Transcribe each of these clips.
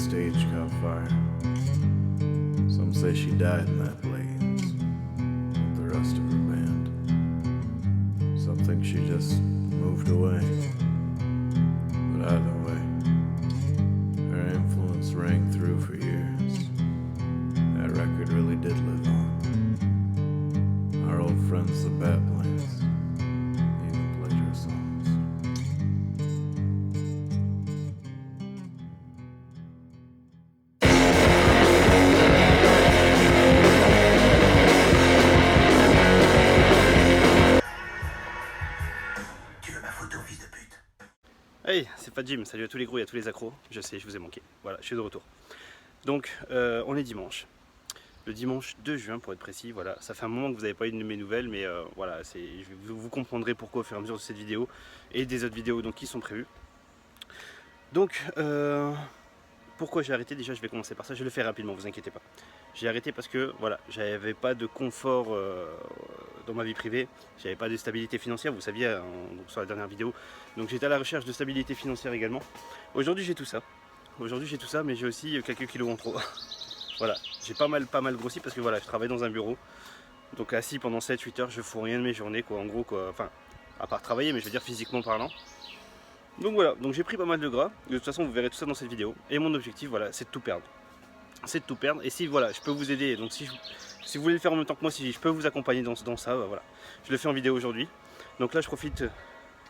stage caught fire. Some say she died in that blaze with the rest of her band. Some think she just moved away. But either way, her influence rang through for years. That record really did live on. Our old friends, the Bat Blanks, even played her songs. Hey, c'est pas Jim, salut à tous les gros et à tous les accros, je sais, je vous ai manqué, voilà, je suis de retour. Donc, on est dimanche, le dimanche 2 juin pour être précis, voilà, ça fait un moment que vous n'avez pas eu de mes nouvelles, mais voilà, vous comprendrez pourquoi au fur et à mesure de cette vidéo et des autres vidéos donc, qui sont prévues. Donc, pourquoi j'ai arrêté? Déjà, je vais commencer par ça, je le fais rapidement, vous inquiétez pas. J'ai arrêté parce que, voilà, j'avais pas de confort dans ma vie privée, j'avais pas de stabilité financière, vous saviez donc sur la dernière vidéo, donc j'étais à la recherche de stabilité financière également. Aujourd'hui j'ai tout ça, mais j'ai aussi quelques kilos en trop. Voilà, j'ai pas mal grossi parce que voilà, je travaille dans un bureau, donc assis pendant 7-8 heures, je fous rien de mes journées quoi, en gros quoi, enfin, à part travailler, mais je veux dire physiquement parlant. Donc voilà, donc j'ai pris pas mal de gras, de toute façon vous verrez tout ça dans cette vidéo, et mon objectif voilà, c'est de tout perdre. C'est de tout perdre, et si voilà, je peux vous aider, donc si vous voulez le faire en même temps que moi, si je peux vous accompagner dans ça, voilà, je le fais en vidéo aujourd'hui. Donc là je profite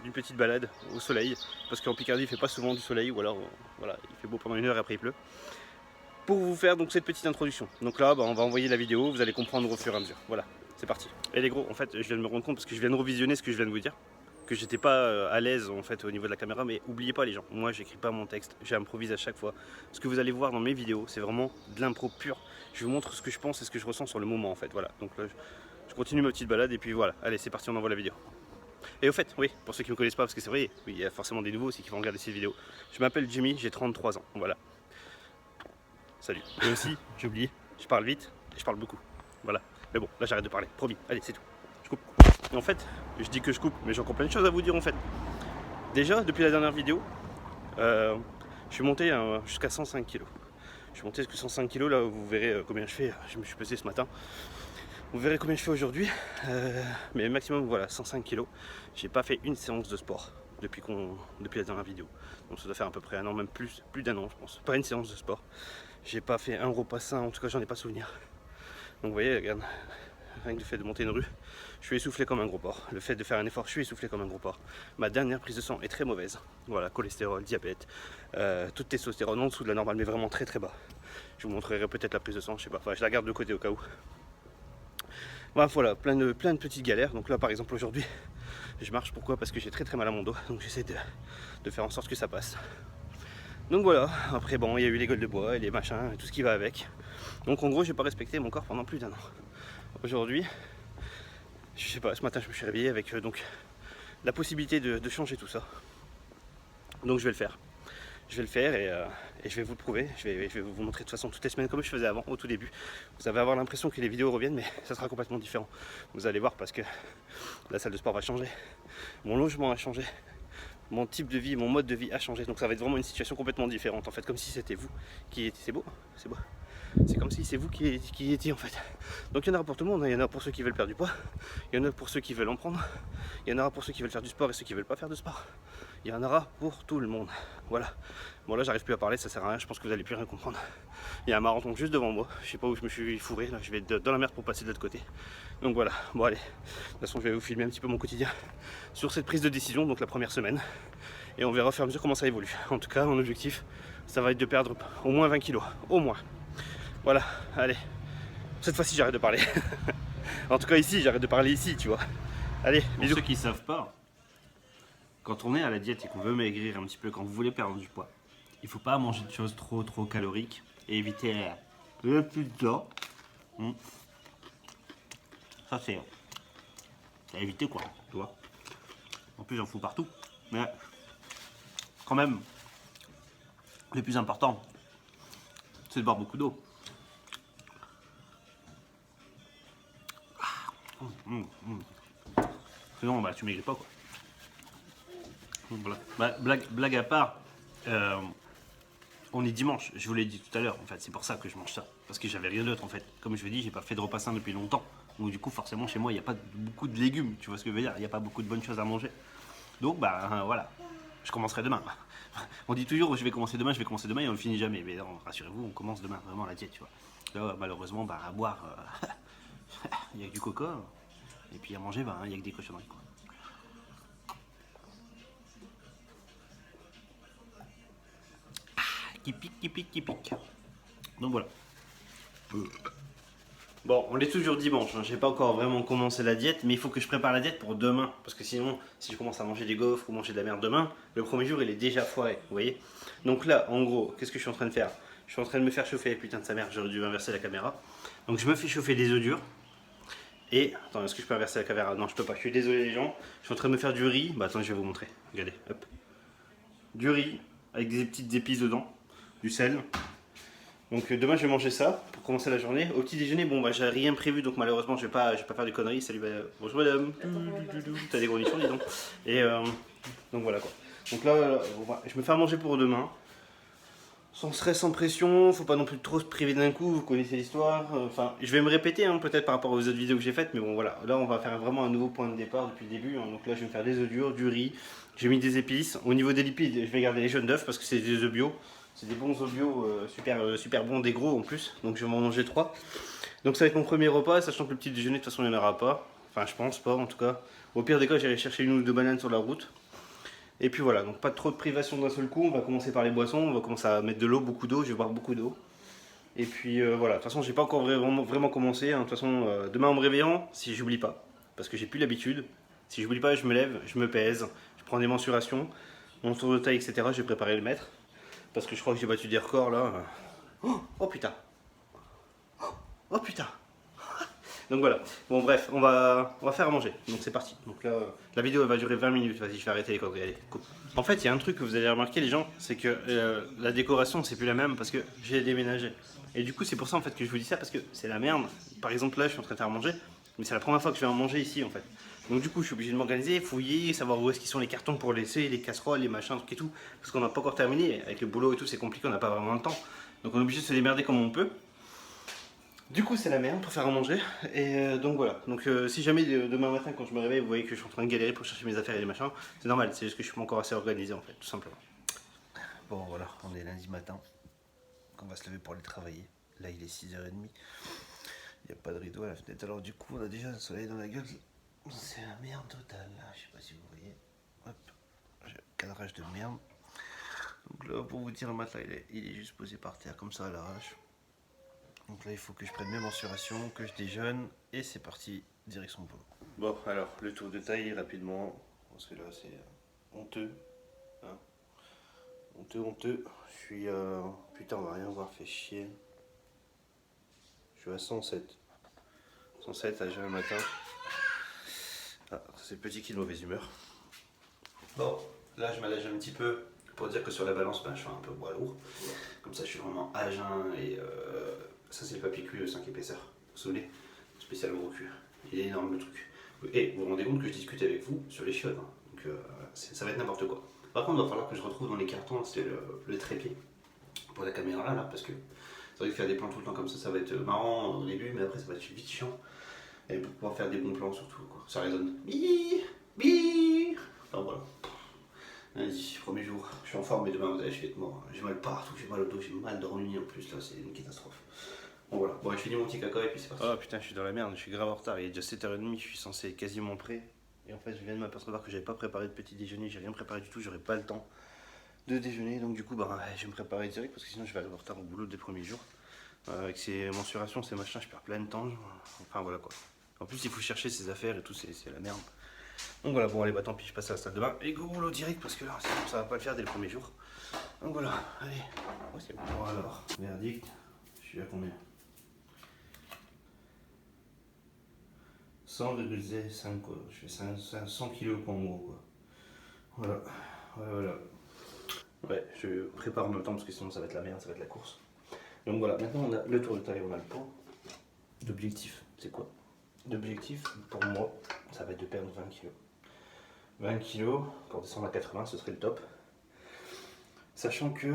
d'une petite balade au soleil, parce qu'en Picardie il fait pas souvent du soleil, ou alors voilà, il fait beau pendant 1 heure et après il pleut. Pour vous faire donc cette petite introduction. Donc là on va envoyer la vidéo, vous allez comprendre au fur et à mesure. Voilà, c'est parti. Et les gros, en fait je viens de me rendre compte, parce que je viens de revisionner ce que je viens de vous dire, que j'étais pas à l'aise en fait au niveau de la caméra, mais oubliez pas les gens, moi j'écris pas mon texte, j'improvise à chaque fois. Ce que vous allez voir dans mes vidéos, c'est vraiment de l'impro pure. Je vous montre ce que je pense et ce que je ressens sur le moment en fait, voilà. Donc là, je continue ma petite balade et puis voilà, allez c'est parti, on envoie la vidéo. Et au fait, oui, pour ceux qui ne me connaissent pas, parce que c'est vrai, oui, il y a forcément des nouveaux aussi qui vont regarder ces vidéos. Je m'appelle Jimmy, j'ai 33 ans, voilà. Salut. Et aussi, j'ai oublié, je parle vite et je parle beaucoup, voilà. Mais bon, là j'arrête de parler, promis, allez c'est tout, je coupe. Et en fait, je dis que je coupe, mais j'ai encore plein de choses à vous dire en fait. Déjà, depuis la dernière vidéo, je suis monté jusqu'à 105 kg. Je suis monté jusqu'à 105 kg, là vous verrez combien je fais, je me suis pesé ce matin. Vous verrez combien je fais aujourd'hui, mais maximum voilà, 105 kg. J'ai pas fait une séance de sport depuis la dernière vidéo. Donc ça doit faire à peu près un an, même plus d'un an je pense. Pas une séance de sport. J'ai pas fait un repas sain, en tout cas j'en ai pas souvenir. Donc vous voyez, regarde, rien que le fait de monter une rue, je suis essoufflé comme un gros porc. Le fait de faire un effort, je suis essoufflé comme un gros porc. Ma dernière prise de sang est très mauvaise. Voilà, cholestérol, diabète, toute testostérone en dessous de la normale, mais vraiment très bas. Je vous montrerai peut-être la prise de sang, je sais pas. Enfin, je la garde de côté au cas où. Bref, voilà, plein de petites galères. Donc là, par exemple, aujourd'hui, je marche. Pourquoi? Parce que j'ai très mal à mon dos. Donc j'essaie de faire en sorte que ça passe. Donc voilà, après bon, il y a eu les gueules de bois et les machins et tout ce qui va avec. Donc en gros, j'ai pas respecté mon corps pendant plus d'un an. Aujourd'hui, je sais pas, ce matin je me suis réveillé avec donc la possibilité de changer tout ça. Donc je vais le faire. Je vais le faire et je vais vous le prouver. Je vais vous montrer de toute façon toutes les semaines comme je faisais avant, au tout début. Vous allez avoir l'impression que les vidéos reviennent, mais ça sera complètement différent. Vous allez voir parce que la salle de sport va changer. Mon logement a changé. Mon type de vie, mon mode de vie a changé. Donc ça va être vraiment une situation complètement différente. En fait, comme si c'était vous qui étiez. C'est beau, c'est beau. C'est comme si c'est vous qui étiez en fait. Donc il y en aura pour tout le monde, il y en aura pour ceux qui veulent perdre du poids, il y en a pour ceux qui veulent en prendre, il y en aura pour ceux qui veulent faire du sport et ceux qui veulent pas faire de sport. Il y en aura pour tout le monde. Voilà. Bon là j'arrive plus à parler, ça sert à rien, je pense que vous allez plus rien comprendre. Il y a un marathon juste devant moi, je sais pas où je me suis fourré, là je vais dans la merde pour passer de l'autre côté. Donc voilà, bon allez, de toute façon je vais vous filmer un petit peu mon quotidien sur cette prise de décision, donc la première semaine. Et on verra au fur et à mesure comment ça évolue. En tout cas mon objectif ça va être de perdre au moins 20 kilos, au moins. Voilà, allez, cette fois-ci j'arrête de parler. En tout cas ici, j'arrête de parler ici, tu vois. Allez, pour bisous. ceux qui ne savent pas, quand on est à la diète et qu'on veut maigrir un petit peu, quand vous voulez perdre du poids, il ne faut pas manger de choses trop caloriques et éviter le pizza. Ça c'est à éviter quoi, tu vois. En plus j'en fous partout, mais quand même, le plus important, c'est de boire beaucoup d'eau. Sinon bah, tu maigris pas quoi. Voilà. Bah, blague à part, On est dimanche, je vous l'ai dit tout à l'heure, en fait, c'est pour ça que je mange ça. Parce que j'avais rien d'autre en fait. Comme je vous dis, j'ai pas fait de repas sain depuis longtemps. Donc du coup, forcément, chez moi, il n'y a pas beaucoup de légumes, tu vois ce que je veux dire. Il n'y a pas beaucoup de bonnes choses à manger. Donc bah voilà, je commencerai demain. On dit toujours je vais commencer demain et on le finit jamais. Mais non, rassurez-vous, on commence demain, vraiment la diète, tu vois. Là, malheureusement, bah, à boire, il y a que du coca. Et puis à manger, bah, il y a que des cochonneries, quoi. Qui pique, qui pique, qui pique. Donc voilà. Bon, on est toujours dimanche, hein. J'ai pas encore vraiment commencé la diète, mais il faut que je prépare la diète pour demain. Parce que sinon, si je commence à manger des gaufres ou manger de la merde demain, le premier jour il est déjà foiré, vous voyez. Donc là, en gros, qu'est-ce que je suis en train de faire? Je suis en train de me faire chauffer, putain de sa mère, j'aurais dû inverser la caméra. Donc je me fais chauffer des œufs durs. Et, attends, est-ce que je peux inverser la caméra? Non, je peux pas, je suis désolé les gens. Je suis en train de me faire du riz, bah attends, je vais vous montrer. Regardez, hop. Du riz, avec des petites épices dedans, du sel. Donc demain je vais manger ça pour commencer la journée. Au petit déjeuner, bon bah j'ai rien prévu donc malheureusement je vais pas faire de conneries. Salut, bonjour madame. T'as des gros nichons dis donc. Et donc voilà quoi. Donc là je me fais à manger pour demain. Sans stress, sans pression, faut pas non plus trop se priver d'un coup, vous connaissez l'histoire. Enfin, je vais me répéter hein, peut-être par rapport aux autres vidéos que j'ai faites, mais bon voilà. Là on va faire vraiment un nouveau point de départ depuis le début. Hein. Donc là je vais me faire des œufs durs, du riz, j'ai mis des épices. Au niveau des lipides, je vais garder les jaunes d'œufs parce que c'est des œufs bio. C'est des bons œufs bio, super bons, des gros en plus. Donc je vais en manger 3. Donc ça va être mon premier repas, sachant que le petit déjeuner de toute façon il n'y en aura pas. Enfin je pense pas en tout cas. Au pire des cas j'irai chercher une ou deux bananes sur la route. Et puis voilà, donc pas trop de privation d'un seul coup. On va commencer par les boissons, on va commencer à mettre de l'eau, beaucoup d'eau, je vais boire beaucoup d'eau. Et puis voilà, de toute façon j'ai pas encore vraiment commencé. Hein. De toute façon demain en me réveillant, si j'oublie pas, parce que j'ai plus l'habitude. Si j'oublie pas, je me lève, je me pèse, je prends des mensurations, mon tour de taille, etc. Je vais préparer le mètre. Parce que je crois que j'ai battu des records là. Oh putain. Oh putain. Donc voilà. Bon bref, on va faire à manger. Donc c'est parti. Donc là, la vidéo elle va durer 20 minutes. Vas-y, je vais arrêter les conneries. Allez, coupe. En fait, il y a un truc que vous allez remarquer les gens, c'est que la décoration c'est plus la même parce que j'ai déménagé. Et du coup, c'est pour ça en fait que je vous dis ça parce que c'est la merde. Par exemple là, je suis en train de faire à manger, mais c'est la première fois que je vais en manger ici en fait. Donc du coup, je suis obligé de m'organiser, fouiller, savoir où est-ce qu'ils sont les cartons pour laisser, les casseroles, les machins, trucs et tout. Parce qu'on n'a pas encore terminé. Avec le boulot et tout, c'est compliqué, on n'a pas vraiment le temps. Donc on est obligé de se démerder comme on peut. Du coup, c'est la merde pour faire à manger. Et donc voilà. Donc si jamais demain matin, quand je me réveille, vous voyez que je suis en train de galérer pour chercher mes affaires et les machins, c'est normal. C'est juste que je suis pas encore assez organisé en fait, tout simplement. Bon voilà, on est lundi matin. On va se lever pour aller travailler. Là, il est 6h30. Il n'y a pas de rideau à la fenêtre. Alors du coup, on a déjà le soleil dans la gueule. C'est la merde totale là, je sais pas si vous voyez. Hop, j'ai un cadrage de merde. Donc là, pour vous dire, le matelas il est juste posé par terre comme ça à l'arrache. Donc là, il faut que je prenne mes mensurations, que je déjeune et c'est parti, direction boulot. Bon, alors le tour de taille rapidement, parce que là c'est honteux. Hein. Honteux. Je suis. Putain, on va rien voir, fait chier. Je suis à 107. 107 à jeun le matin. Ah, c'est le petit qui est de mauvaise humeur. Bon, là je m'allège un petit peu pour dire que sur la balance, ben, je fais un peu poids lourd. Comme ça je suis vraiment à jeun et ça c'est le papier cuit de 5 épaisseurs. Vous vous souvenez? Spécial gros cuir. Il est énorme le truc. Et vous vous rendez compte que je discute avec vous sur les chiottes. Hein. Donc ça va être n'importe quoi. Par contre, il va falloir que je retrouve dans les cartons, c'était le trépied pour la caméra là, parce que c'est vrai que faire des plans tout le temps comme ça va être marrant au début, mais après ça va être vite chiant. Et pour pouvoir faire des bons plans surtout, quoi. Ça résonne. Bih. Alors voilà. Vas-y, premier jour. Je suis en forme, mais demain vous allez, je vais être mort. J'ai mal partout, j'ai mal au dos, j'ai mal dormi en plus, là c'est une catastrophe. Bon voilà, bon je finis mon petit caca et puis c'est parti. Oh putain, je suis dans la merde, je suis grave en retard, il est déjà 7h30, je suis censé être quasiment prêt. Et en fait, je viens de m'apercevoir que j'avais pas préparé de petit déjeuner, j'ai rien préparé du tout, j'aurais pas le temps de déjeuner. Donc du coup, bah, je vais me préparer direct parce que sinon je vais arriver en retard au boulot des premiers jours. Avec ces mensurations, ces machins, je perds plein de temps. Enfin voilà quoi. En plus, il faut chercher ses affaires et tout, c'est la merde. Donc voilà, bon allez, bah tant pis, je passe à la salle de bain et go boulot direct parce que là, ça va pas le faire dès le premier jour. Donc voilà, allez, oh, c'est bon. Bon alors, verdict, je suis à combien? 100,5 quoi, je fais 100 kilos en gros quoi. Voilà, voilà. Ouais, je prépare en même temps parce que sinon ça va être la merde, ça va être la course. Donc voilà, maintenant on a le tour de taille, on a le pot. L'objectif, c'est quoi? L'objectif pour moi, ça va être de perdre 20 kg. 20 kg, pour descendre à 80, ce serait le top. Sachant que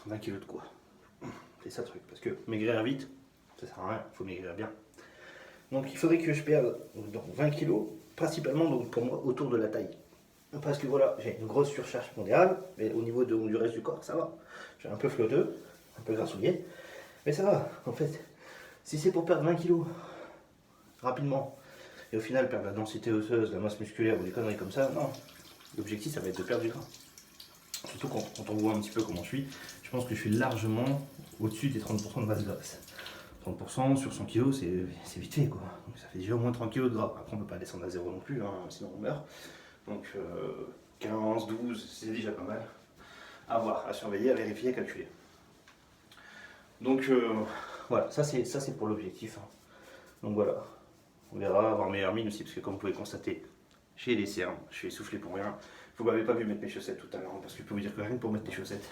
20 kilos de quoi. C'est ça le truc, parce que maigrir vite, ça sert à rien, il faut maigrir bien. Donc il faudrait que je perde donc 20 kilos, principalement donc pour moi autour de la taille. Parce que voilà, j'ai une grosse surcharge pondérale, mais au niveau du reste du corps, ça va. J'ai un peu flotteux, un peu grassouillet, mais ça va. En fait, si c'est pour perdre 20 kilos rapidement, et au final perdre la densité osseuse, la masse musculaire ou des conneries comme ça, non. L'objectif, ça va être de perdre du gras. Surtout quand on voit un petit peu comment je suis, je pense que je suis largement au-dessus des 30% de masse grasse. 30% sur 100 kg, c'est vite fait quoi. Donc ça fait déjà au moins 30 kg de gras. Après on ne peut pas descendre à zéro non plus, hein, sinon on meurt. Donc 15, 12, c'est déjà pas mal. À voir, à surveiller, à vérifier, à calculer. Donc voilà, ça c'est pour l'objectif. Hein. Donc voilà, on verra, avoir meilleure mine aussi, parce que comme vous pouvez constater, j'ai les cernes, je suis essoufflé pour rien. Vous m'avez pas vu mettre mes chaussettes tout à l'heure, parce que je peux vous dire que rien que pour mettre les chaussettes,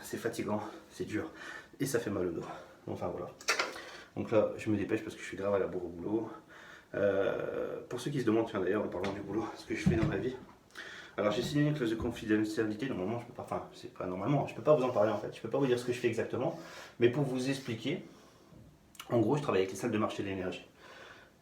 c'est fatigant, c'est dur, et ça fait mal au dos. Enfin voilà. Donc là, je me dépêche parce que je suis grave à la bourre au boulot. Pour ceux qui se demandent, tiens d'ailleurs, en parlant du boulot, ce que je fais dans ma vie. Alors j'ai signé une clause de confidentialité, normalement je peux pas, enfin c'est pas normalement, je peux pas vous en parler en fait, je peux pas vous dire ce que je fais exactement, mais pour vous expliquer, en gros je travaille avec les salles de marché de l'énergie.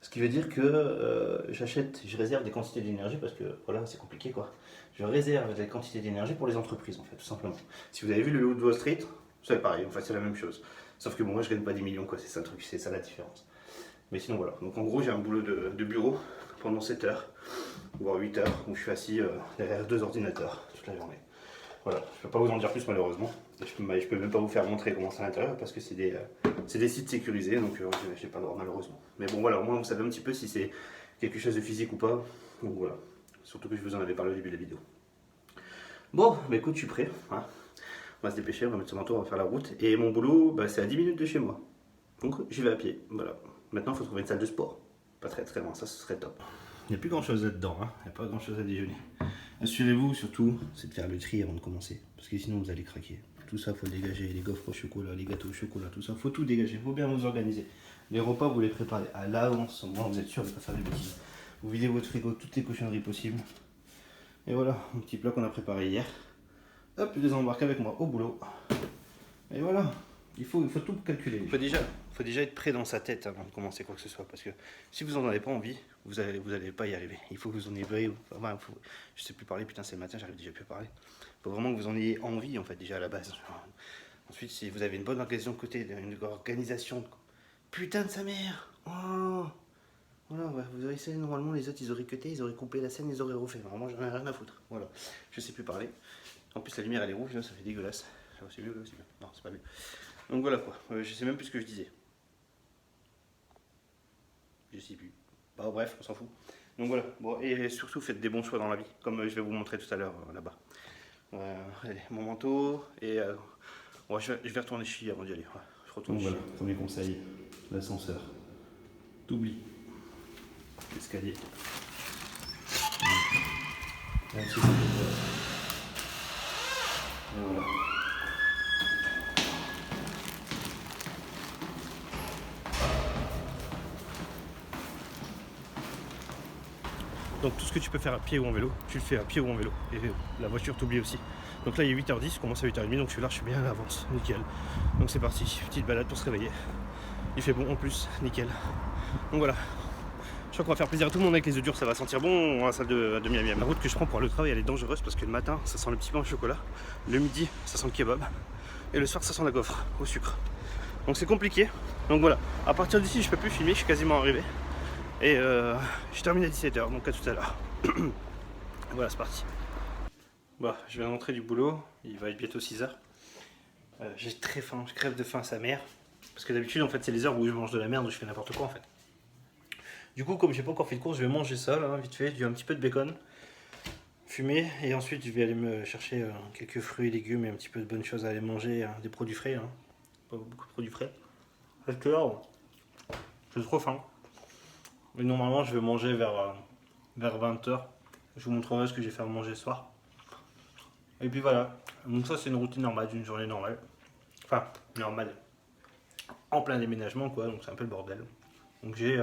Ce qui veut dire que je réserve des quantités d'énergie parce que voilà, c'est compliqué quoi. Je réserve des quantités d'énergie pour les entreprises en fait, tout simplement. Si vous avez vu le Loup de Wall Street, c'est pareil, en fait c'est la même chose. Sauf que bon, moi je gagne pas des millions quoi, c'est ça le truc, c'est ça la différence. Mais sinon voilà, donc en gros j'ai un boulot de bureau pendant 7 heures, voire 8 heures, où je suis assis derrière 2 ordinateurs toute la journée. Voilà, je peux pas vous en dire plus malheureusement. Je peux même pas vous faire montrer comment c'est à l'intérieur parce que c'est des sites sécurisés, donc j'ai pas le droit malheureusement. Mais bon voilà, au moins vous savez un petit peu si c'est quelque chose de physique ou pas. Donc voilà, surtout que je vous en avais parlé au début de la vidéo. Bon, bah écoute, je suis prêt. Hein. On va se dépêcher, on va mettre sur manteau, on va faire la route. Et mon boulot, bah, c'est à 10 minutes de chez moi. Donc j'y vais à pied. Voilà. Maintenant, il faut trouver une salle de sport. Pas très très loin, ça ce serait top. Il n'y a plus grand chose là-dedans, hein. Il n'y a pas grand chose à déjeuner. Assurez-vous surtout, c'est de faire le tri avant de commencer. Parce que sinon vous allez craquer. Tout ça, faut le dégager. Les gaufres au chocolat, les gâteaux au chocolat, tout ça, faut tout dégager. Il faut bien vous organiser. Les repas, vous les préparez à l'avance. Au moins, vous êtes sûr de ne pas faire des bêtises. Vous videz votre frigo, toutes les cochonneries possibles. Et voilà, un petit plat qu'on a préparé hier. Hop, je les embarque avec moi au boulot. Et voilà, il faut tout calculer. Il faut déjà être prêt dans sa tête avant de commencer quoi que ce soit. Parce que si vous n'en avez pas envie, vous allez pas y arriver. Il faut que vous en ayez... Enfin, je sais plus parler, putain c'est le matin, j'arrive déjà plus à parler. Il faut vraiment que vous en ayez envie en fait déjà à la base. Ensuite, si vous avez une bonne organisation de côté, une organisation... Putain de sa mère, oh. Voilà, ouais, vous aurez essayé, normalement les autres ils auraient cuté, ils auraient coupé la scène, ils auraient refait. Normalement j'en ai rien à foutre. Voilà, je sais plus parler. En plus la lumière elle est rouge, là, ça fait dégueulasse. C'est mieux là aussi. Non, c'est pas mieux. Donc voilà quoi, je sais même plus ce que je disais. Je sais plus. Bah bref, on s'en fout. Donc voilà, bon, et surtout faites des bons choix dans la vie, comme je vais vous montrer tout à l'heure là-bas. Allez, mon manteau, et ouais, je vais retourner chier avant d'y aller. Ouais, je retourne chier. Voilà, premier conseil, l'ascenseur. T'oublies. L'escalier. Et voilà. Donc tout ce que tu peux faire à pied ou en vélo, tu le fais à pied ou en vélo. Et la voiture t'oublie aussi. Donc là il est 8h10, je commence à 8h30, donc je suis là, je suis bien à l'avance, nickel. Donc c'est parti, petite balade pour se réveiller. Il fait bon en plus, nickel. Donc voilà. Je crois qu'on va faire plaisir à tout le monde avec les œufs durs, ça va sentir bon la salle de miam miam. La route que je prends pour aller au travail elle est dangereuse parce que le matin ça sent le petit pain au chocolat, le midi ça sent le kebab et le soir ça sent la gaufre au sucre. Donc c'est compliqué. Donc voilà, à partir d'ici je peux plus filmer, je suis quasiment arrivé. Et je termine à 17h, donc à tout à l'heure. Voilà, c'est parti. Bon, je viens d'entrer du boulot, il va être bientôt 6h. J'ai très faim, je crève de faim à sa mère. Parce que d'habitude en fait c'est les heures où je mange de la merde, où je fais n'importe quoi en fait. Du coup, comme j'ai pas encore fait de course, je vais manger ça là, vite fait. J'ai un petit peu de bacon fumé et ensuite je vais aller me chercher quelques fruits et légumes et un petit peu de bonnes choses à aller manger, des produits frais. Hein. Pas beaucoup de produits frais. Parce que là, j'ai trop faim. Et normalement, je vais manger vers 20h. Je vous montrerai ce que j'ai fait à manger ce soir. Et puis voilà. Donc ça, c'est une routine normale d'une journée normale. Enfin, normale. En plein déménagement, quoi. Donc c'est un peu le bordel. Donc j'ai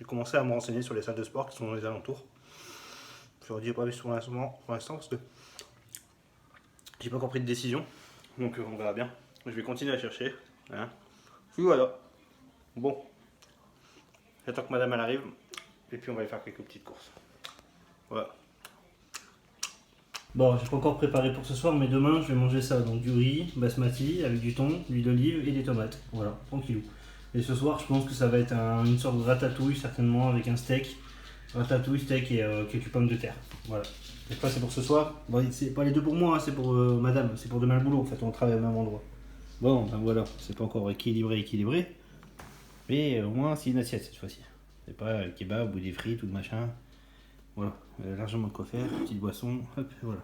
commencé à me renseigner sur les salles de sport qui sont dans les alentours. Je leur dis pas sur l'instant parce que J'ai pas encore pris de décision, donc on verra bien. Je vais continuer à chercher. Hein. Puis voilà. Bon. J'attends que madame elle arrive. Et puis on va aller faire quelques petites courses. Voilà. Bon, j'ai pas encore préparé pour ce soir, mais demain je vais manger ça. Donc du riz basmati avec du thon, de l'huile d'olive et des tomates. Voilà, tranquillou. Et ce soir, je pense que ça va être une sorte de ratatouille, certainement avec un steak. Ratatouille, steak et quelques pommes de terre. Voilà. Et ça, c'est pour ce soir. Bon, c'est pas les deux pour moi, hein, c'est pour madame. C'est pour demain le boulot. En fait, on travaille au même endroit. Bon, ben voilà. C'est pas encore équilibré. Mais au moins, c'est une assiette cette fois-ci. C'est pas le kebab ou des frites ou de machin. Voilà. Largement de quoi faire. Petite boisson. Hop, voilà.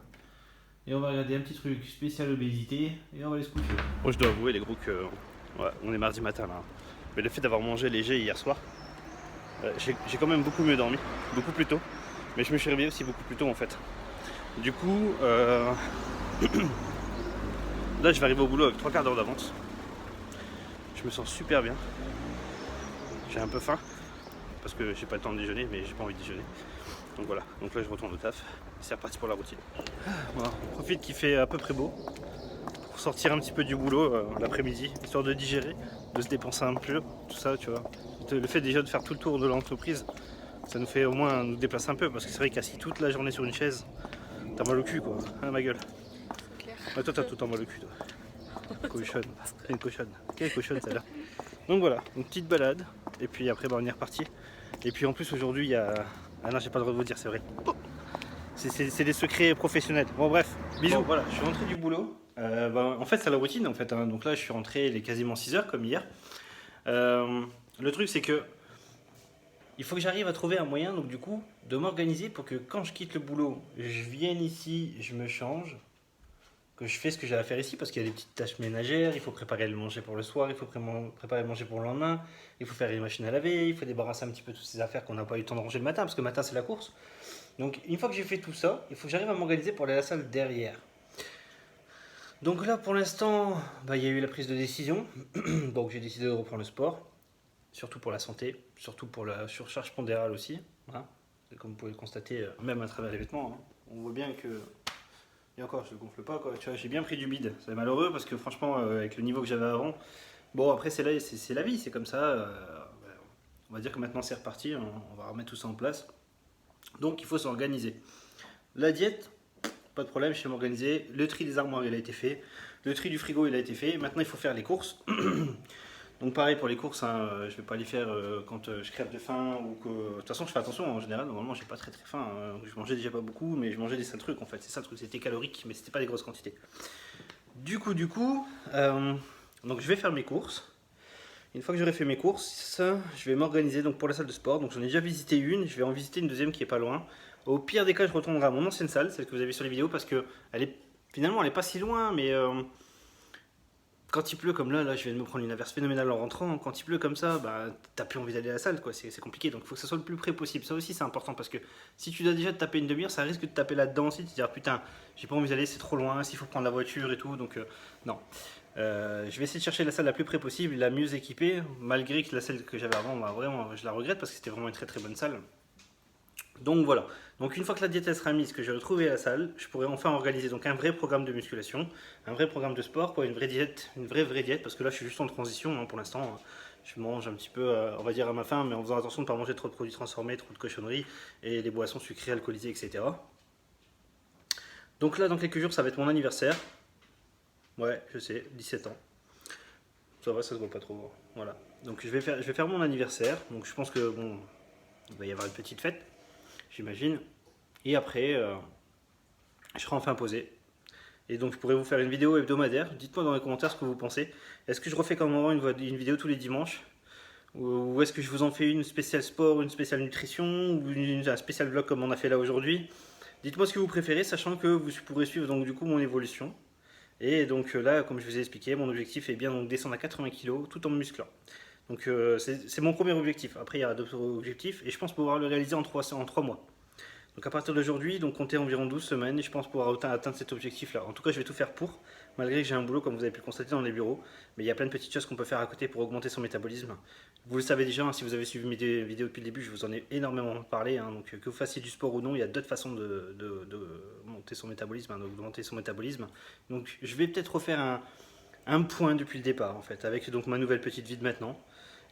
Et on va regarder un petit truc spécial obésité. Et on va aller se coucher. Bon, je dois avouer, les gros, que ouais, on est mardi matin là. Mais le fait d'avoir mangé léger hier soir, j'ai quand même beaucoup mieux dormi, beaucoup plus tôt, mais je me suis réveillé aussi beaucoup plus tôt en fait. Du coup, là je vais arriver au boulot avec 3 quarts d'heure d'avance. Je me sens super bien. J'ai un peu faim, parce que j'ai pas le temps de déjeuner, mais j'ai pas envie de déjeuner. Donc voilà, donc là je retourne au taf, c'est reparti pour la routine. Voilà, on profite qu'il fait à peu près beau, pour sortir un petit peu du boulot l'après-midi, histoire de digérer, de se dépenser un peu, tout ça, tu vois. Le fait déjà de faire tout le tour de l'entreprise, ça nous fait au moins nous déplacer un peu, parce que c'est vrai qu'assis toute la journée sur une chaise, t'as mal au cul quoi, hein, ma gueule. Ah, toi t'as tout le temps mal au cul toi. Cochonne, t'es une cochonne. Quelle cochonne celle-là. Donc voilà, une petite balade, et puis après bah, on est reparti. Et puis en plus aujourd'hui il y a... Ah non j'ai pas le droit de vous dire, c'est vrai. C'est des secrets professionnels. Bon bref, bisous. Bon, voilà, je suis rentré du boulot. En fait c'est la routine en fait, hein. Donc là je suis rentré, il est quasiment 6h comme hier. Le truc c'est que il faut que j'arrive à trouver un moyen donc du coup de m'organiser pour que quand je quitte le boulot, je vienne ici, je me change, que je fais ce que j'ai à faire ici parce qu'il y a des petites tâches ménagères, il faut préparer le manger pour le soir, il faut préparer le manger pour le lendemain, il faut faire les machines à laver, il faut débarrasser un petit peu toutes ces affaires qu'on n'a pas eu le temps de ranger le matin parce que le matin c'est la course. Donc une fois que j'ai fait tout ça, il faut que j'arrive à m'organiser pour aller à la salle derrière. Donc là pour l'instant, il y a eu la prise de décision, donc j'ai décidé de reprendre le sport. Surtout pour la santé, surtout pour la surcharge pondérale aussi. Hein. Comme vous pouvez le constater, même à travers les vêtements, hein. On voit bien que... Et encore, je ne gonfle pas, quoi. Tu vois, j'ai bien pris du bide. C'est malheureux parce que franchement, avec le niveau que j'avais avant... Bon, après, c'est la vie, c'est comme ça. On va dire que maintenant, c'est reparti. On va remettre tout ça en place. Donc, il faut s'organiser. La diète, pas de problème, je sais m'organiser. Le tri des armoires, il a été fait. Le tri du frigo, il a été fait. Maintenant, il faut faire les courses. Donc pareil pour les courses, hein, je vais pas les faire quand je crève de faim ou que... De toute façon je fais attention en général, normalement j'ai pas très faim, hein. Je mangeais déjà pas beaucoup mais je mangeais des sales trucs en fait, c'est ça le truc, c'était calorique mais c'était pas des grosses quantités. Du coup, donc je vais faire mes courses. Une fois que j'aurai fait mes courses, je vais m'organiser donc pour la salle de sport, donc j'en ai déjà visité une, je vais en visiter une deuxième qui est pas loin. Au pire des cas je retournerai à mon ancienne salle, celle que vous avez vu sur les vidéos parce que finalement elle est pas si loin mais... Quand il pleut comme là, je viens de me prendre une averse phénoménale en rentrant. Quand il pleut comme ça, t'as plus envie d'aller à la salle, quoi. C'est compliqué. Donc il faut que ça soit le plus près possible. Ça aussi c'est important parce que si tu dois déjà te taper une demi-heure, ça risque de te taper là-dedans aussi. De te dire putain, j'ai pas envie d'aller, c'est trop loin. S'il faut prendre la voiture et tout, donc non. Je vais essayer de chercher la salle la plus près possible, la mieux équipée, malgré que la salle que j'avais avant, vraiment, je la regrette parce que c'était vraiment une très très bonne salle. Donc voilà, donc une fois que la diète sera mise, que j'ai retrouvé la salle, je pourrai enfin organiser donc un vrai programme de musculation, un vrai programme de sport, quoi, une vraie diète, une vraie diète, parce que là je suis juste en transition, hein, pour l'instant, je mange un petit peu, on va dire à ma faim, mais en faisant attention de ne pas manger trop de produits transformés, trop de cochonneries, et les boissons sucrées, alcoolisées, etc. Donc là, dans quelques jours, ça va être mon anniversaire, ouais, je sais, 17 ans, ça va, ça se voit pas trop, voilà. Donc je vais faire mon anniversaire, donc je pense que bon, il va y avoir une petite fête, j'imagine. Et après, je serai enfin posé. Et donc je pourrais vous faire une vidéo hebdomadaire. Dites-moi dans les commentaires ce que vous pensez. Est-ce que je refais comme avant une vidéo tous les dimanches? Ou est-ce que je vous en fais une spéciale sport, une spéciale nutrition, ou un spécial vlog comme on a fait là aujourd'hui? Dites-moi ce que vous préférez, sachant que vous pourrez suivre donc du coup mon évolution. Et donc là, comme je vous ai expliqué, mon objectif est bien donc descendre à 80 kg tout en me musclant. Donc c'est mon premier objectif. Après il y aura d'autres objectifs et je pense pouvoir le réaliser en 3 mois. Donc à partir d'aujourd'hui, donc comptez environ 12 semaines et je pense pouvoir atteindre cet objectif là. En tout cas je vais tout faire pour malgré que j'ai un boulot comme vous avez pu le constater dans les bureaux, mais il y a plein de petites choses qu'on peut faire à côté pour augmenter son métabolisme. Vous le savez déjà, hein, si vous avez suivi mes vidéos depuis le début, je vous en ai énormément parlé, hein, donc que vous fassiez du sport ou non, il y a d'autres façons de monter son métabolisme, hein, d'augmenter son métabolisme. Donc je vais peut-être refaire un point depuis le départ en fait, avec donc ma nouvelle petite vie de maintenant.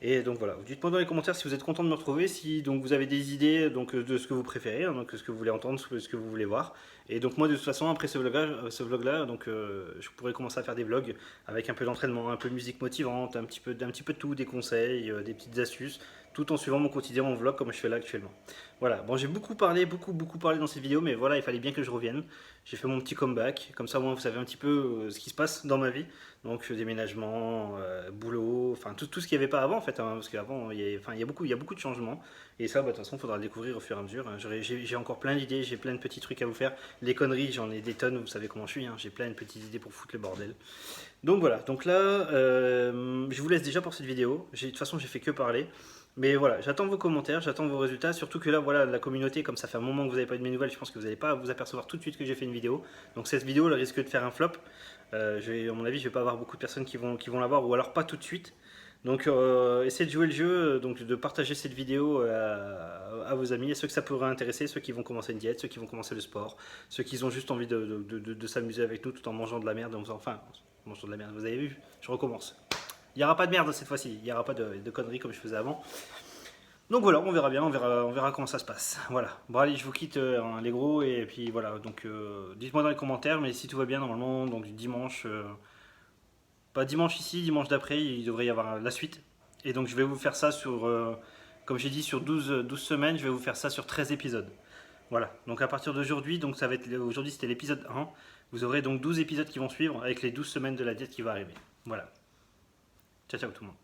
Et donc voilà, dites-moi dans les commentaires si vous êtes content de me retrouver, si donc vous avez des idées donc, de ce que vous préférez, hein, donc ce que vous voulez entendre, ce que vous voulez voir. Et donc moi de toute façon après ce vlog-là, donc je pourrais commencer à faire des vlogs avec un peu d'entraînement, un peu de musique motivante, un petit peu de tout, des conseils, des petites astuces, tout en suivant mon quotidien en vlog comme je fais là actuellement. Voilà, bon j'ai beaucoup parlé dans cette vidéo, mais voilà il fallait bien que je revienne. J'ai fait mon petit comeback, comme ça au moins vous savez un petit peu ce qui se passe dans ma vie. Donc déménagement, boulot, enfin tout ce qu'il n'y avait pas avant en fait, hein, parce qu'avant il y a beaucoup de changements. Et ça, bah, de toute façon, il faudra le découvrir au fur et à mesure. Hein. J'ai encore plein d'idées, j'ai plein de petits trucs à vous faire. Les conneries, j'en ai des tonnes, vous savez comment je suis. Hein. J'ai plein de petites idées pour foutre le bordel. Donc voilà, donc là, je vous laisse déjà pour cette vidéo. De toute façon, j'ai fait que parler. Mais voilà, j'attends vos commentaires, j'attends vos résultats. Surtout que là, voilà, la communauté, comme ça fait un moment que vous n'avez pas eu de mes nouvelles, je pense que vous n'allez pas vous apercevoir tout de suite que j'ai fait une vidéo. Donc cette vidéo, elle risque de faire un flop. À mon avis, je vais pas avoir beaucoup de personnes qui vont la voir, ou alors pas tout de suite. Donc essayez de jouer le jeu, donc de partager cette vidéo à vos amis, à ceux que ça pourrait intéresser, ceux qui vont commencer une diète, ceux qui vont commencer le sport, ceux qui ont juste envie de s'amuser avec nous tout en mangeant de la merde. Enfin, en mangeant de la merde, vous avez vu, je recommence. Il n'y aura pas de merde cette fois-ci, il n'y aura pas de conneries comme je faisais avant. Donc voilà, on verra bien, on verra comment ça se passe. Voilà, bon allez, je vous quitte les gros, et puis voilà, donc dites-moi dans les commentaires, mais si tout va bien, normalement, donc dimanche, pas dimanche ici, dimanche d'après, il devrait y avoir la suite. Et donc je vais vous faire ça sur, comme j'ai dit, sur 12 semaines, je vais vous faire ça sur 13 épisodes. Voilà, donc à partir d'aujourd'hui, donc ça va être, aujourd'hui c'était l'épisode 1, vous aurez donc 12 épisodes qui vont suivre avec les 12 semaines de la diète qui va arriver. Voilà. Ciao ciao tout le monde.